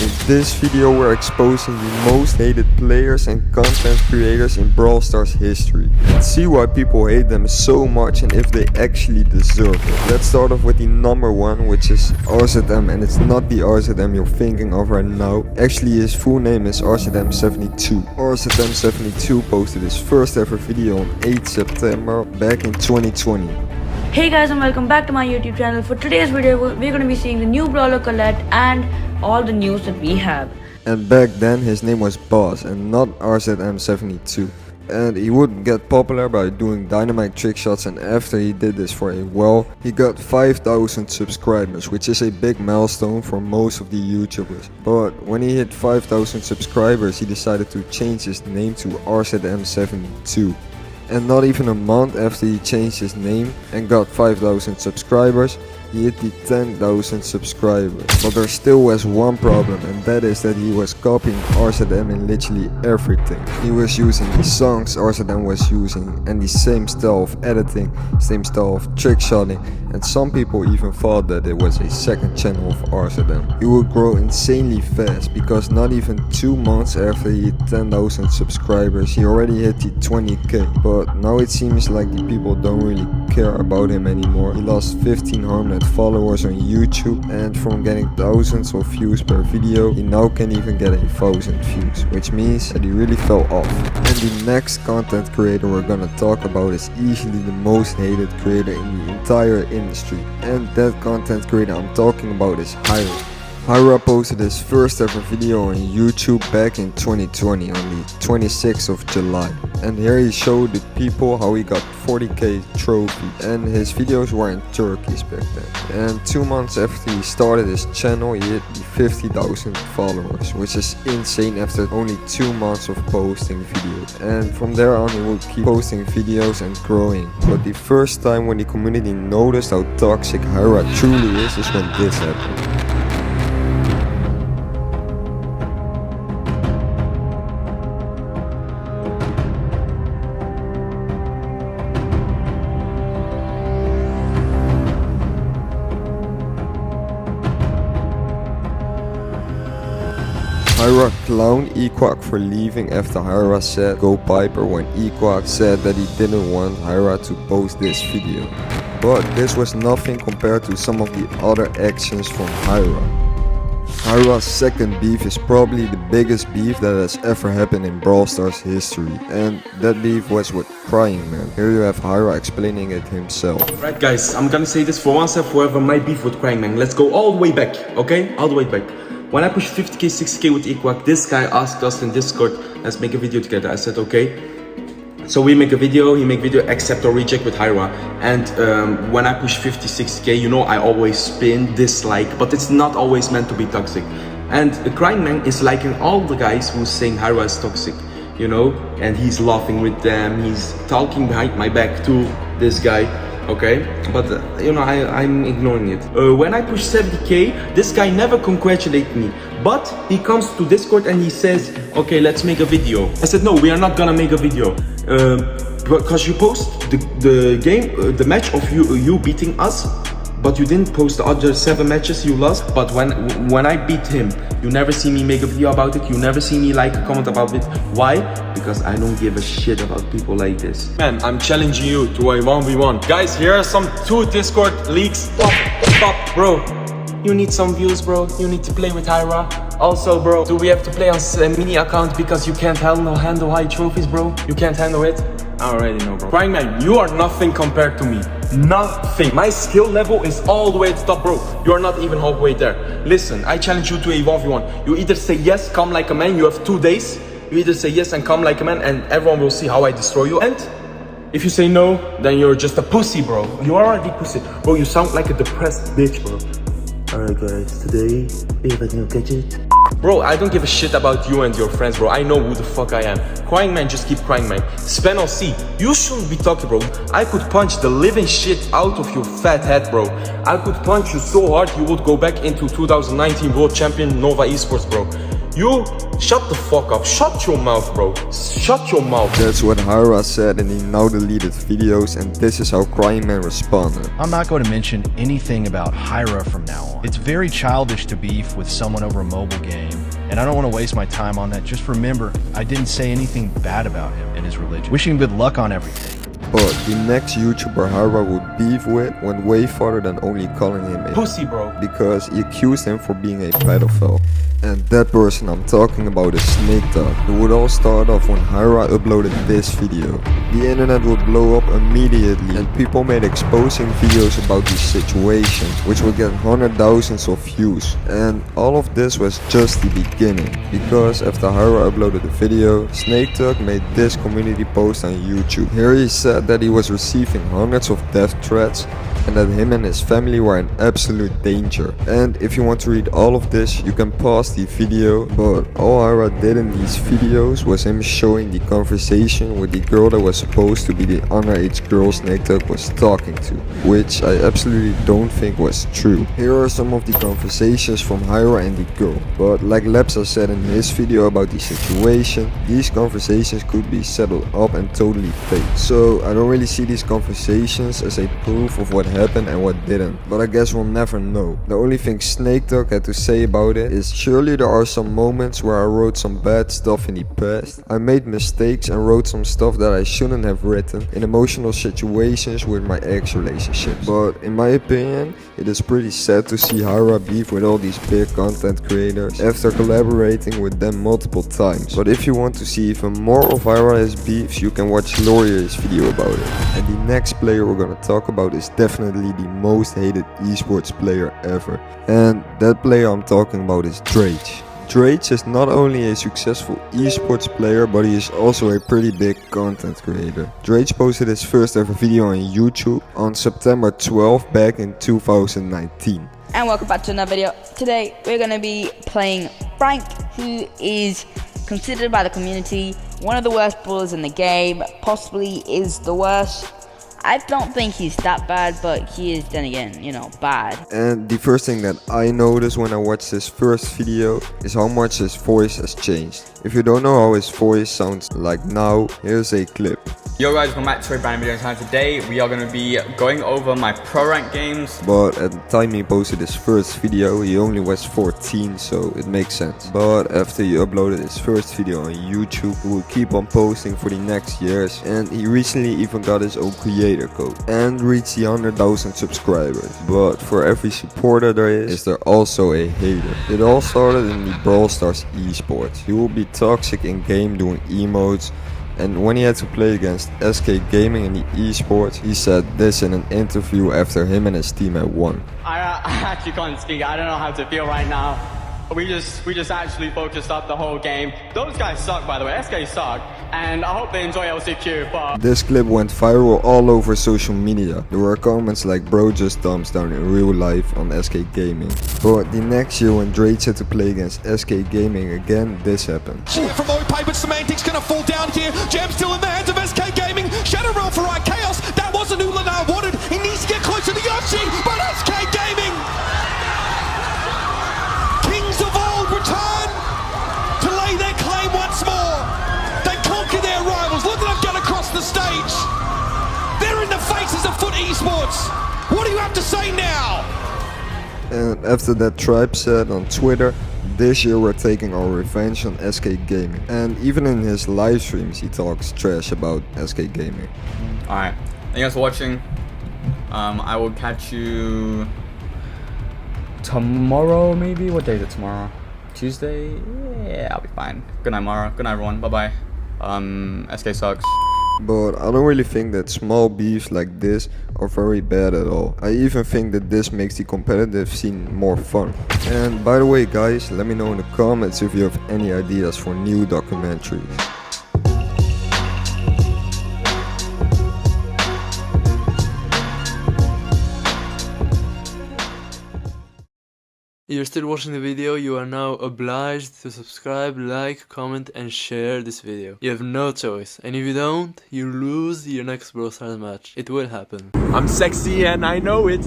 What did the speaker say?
In this video we're exposing the most hated players and content creators in Brawl Stars history. And see why people hate them so much and if they actually deserve it. Let's start off with the number one, which is RZM, and it's not the RZM you're thinking of right now. Actually his full name is RZM72. RZM72 posted his first ever video on 8 September back in 2020. Hey guys, and welcome back to my YouTube channel. For today's video we're going to be seeing the new Brawler Colette and all the news that we have. And back then his name was Boss and not RZM72. And he would get popular by doing dynamite trick shots, and after he did this for a while, he got 5,000 subscribers, which is a big milestone for most of the YouTubers. But when he hit 5,000 subscribers, he decided to change his name to RZM72. And not even a month after he changed his name and got 5,000 subscribers, he hit the 10,000 subscribers. But there still was one problem, and that is that he was copying RZM in literally everything. He was using the songs RZM was using and the same style of editing, same style of trick shotting, and some people even thought that it was a second channel of RZM. He would grow insanely fast because not even 2 months after he hit 10,000 subscribers, he already hit the 20k. But now it seems like the people don't really care about him anymore. He lost 1,500 followers on YouTube, and from getting thousands of views per video, he now can't even get 1,000 views, which means that he really fell off. And the next content creator we're gonna talk about is easily the most hated creator in the entire industry. And that content creator I'm talking about is Hyra. Hyra posted his first ever video on YouTube back in 2020 on the 26th of July. And here he showed the people how he got 40k trophy, and his videos were in Turkish back then. And 2 months after he started his channel, he hit the 50,000 followers, which is insane after only 2 months of posting videos. And from there on he would keep posting videos and growing. But the first time when the community noticed how toxic Hyra truly is when this happened. Hyra clowned Equak for leaving after Hyra said go Piper when Equak said that he didn't want Hyra to post this video. But this was nothing compared to some of the other actions from Hyra. Hyra's second beef is probably the biggest beef that has ever happened in Brawl Stars history, and that beef was with Crying Man. Here you have Hyra explaining it himself. Right guys, I'm gonna say this for once and forever, my beef with Crying Man. Let's go all the way back, okay? All the way back. When I pushed 50k, 60k with Equak, this guy asked us in Discord, let's make a video together. I said okay. So we make a video, he make video, accept or reject with Hyra. And when I push 50, 60k, you know I always spin, dislike, but it's not always meant to be toxic. And Crying Man is liking all the guys who's saying Hyra is toxic, you know, and he's laughing with them, he's talking behind my back to this guy. Okay, but you know, I'm ignoring it. When I push 70k, this guy never congratulated me, but he comes to Discord and he says, okay, let's make a video. I said, no, we are not gonna make a video, because you post the game, the match of you beating us, but you didn't post the other 7 matches you lost. But when I beat him, you never see me make a video about it, you never see me like a comment about it. Why? Because I don't give a shit about people like this. Man, I'm challenging you to a 1v1. Guys, here are some 2 Discord leaks. Stop, bro. You need some views, bro. You need to play with Hyra. Also, bro, do we have to play on a mini account because you can't handle high trophies, bro? You can't handle it? I already know, bro. Crying Man, you are nothing compared to me. Nothing. My skill level is all the way at the top, bro. You are not even halfway there. Listen, I challenge you to a 1v1. You either say yes, come like a man. You have 2 days. You either say yes and come like a man, and everyone will see how I destroy you. And if you say no, then you're just a pussy, bro. You are already pussy. Bro, you sound like a depressed bitch, bro. Alright guys, today we have a new gadget. Bro, I don't give a shit about you and your friends, bro. I know who the fuck I am. Crying Man, just keep crying, man. Span on C, you shouldn't be talking, bro. I could punch the living shit out of your fat head, bro. I could punch you so hard you would go back into 2019 World Champion Nova Esports, bro. You shut the fuck up. Shut your mouth, bro. Shut your mouth. That's what Hyra said, and he now deleted videos, and this is how Crying Man responded. I'm not going to mention anything about Hyra from now on. It's very childish to beef with someone over a mobile game, and I don't want to waste my time on that. Just remember, I didn't say anything bad about him and his religion. Wishing him good luck on everything. But the next YouTuber Hyra would beef with went way farther than only calling him a Pussy, bro. because he accused him for being a pedophile. And that person I'm talking about is Snake Dog. It would all start off when Hyra uploaded this video. The internet would blow up immediately, and people made exposing videos about these situations, which would get hundred thousands of views. And all of this was just the beginning, because after Hyra uploaded the video, Snake Dog made this community post on YouTube. Here he said that he was receiving hundreds of death threats, and that him and his family were in absolute danger. And if you want to read all of this, you can pause the video, but all Hyra did in these videos was him showing the conversation with the girl that was supposed to be the underage girl Snake Dog was talking to, which I absolutely don't think was true. Here are some of the conversations from Hyra and the girl, but like Lepsa said in his video about the situation, these conversations could be settled up and totally fake. So I don't really see these conversations as a proof of what happened and what didn't, but I guess we'll never know. The only thing Snake Dog had to say about it is, surely there are some moments where I wrote some bad stuff in the past. I made mistakes and wrote some stuff that I shouldn't have written in emotional situations with my ex relationships. But in my opinion, it is pretty sad to see Hyra beef with all these big content creators after collaborating with them multiple times. But if you want to see even more of Hyra's beefs, you can watch Laurier's video about it. And the next player we're gonna talk about is definitely the most hated esports player ever. And that player I'm talking about is Drage. Drage is not only a successful esports player, but he is also a pretty big content creator. Drage posted his first ever video on YouTube on September 12th back in 2019. And welcome back to another video. Today we're going to be playing Frank, who is considered by the community one of the worst brawlers in the game, possibly is the worst. I don't think he's that bad, but he is, then again, you know, bad. And the first thing that I noticed when I watched his first video is how much his voice has changed. If you don't know how his voice sounds like now, here's a clip. Yo guys, welcome back to a brand new video channel. Today we are going to be going over my pro rank games. But at the time he posted his first video, he only was 14, so it makes sense. But after he uploaded his first video on YouTube, he would keep on posting for the next years, and he recently even got his own creator code and reached the 100,000 subscribers. But for every supporter there is there also a hater. It all started in the Brawl Stars esports. He will be toxic in game doing emotes. And when he had to play against SK Gaming in the esports, he said this in an interview after him and his team had won. I actually can't speak. I don't know how to feel right now. We just actually focused up the whole game. Those guys suck, by the way. SK suck. And I hope they enjoy LCQ, but... This clip went viral all over social media. There were comments like, bro just thumbs down in real life on SK Gaming. But the next year when Drage had to play against SK Gaming again, this happened. From Opay, but Semantic's gonna fall down here. Jam still in the hands of SK Gaming. Shadow roll for right chaos. That wasn't who Lenar wanted. He needs to get closer to Yoshi, but SK Gaming, kings of old, return to lay their claim once more. They conquer their rivals. Look at them get across the stage. They're in the faces of Foot Esports. What do you have to say now? And after that, Tribe said on Twitter, this year we're taking our revenge on SK Gaming. And even in his live streams he talks trash about SK Gaming. Alright, thank you guys for watching. I will catch you tomorrow maybe? What day is it tomorrow? Tuesday? Yeah, I'll be fine. Good night, Mara. Good night, everyone. Bye-bye. SK sucks. But I don't really think that small beefs like this are very bad at all. I even think that this makes the competitive scene more fun. And by the way guys, let me know in the comments if you have any ideas for new documentaries. You're still watching the video, you are now obliged to subscribe, like, comment and share this video. You have no choice, and if you don't, you lose your next Brawl Stars match. It will happen. I'm sexy and I know it.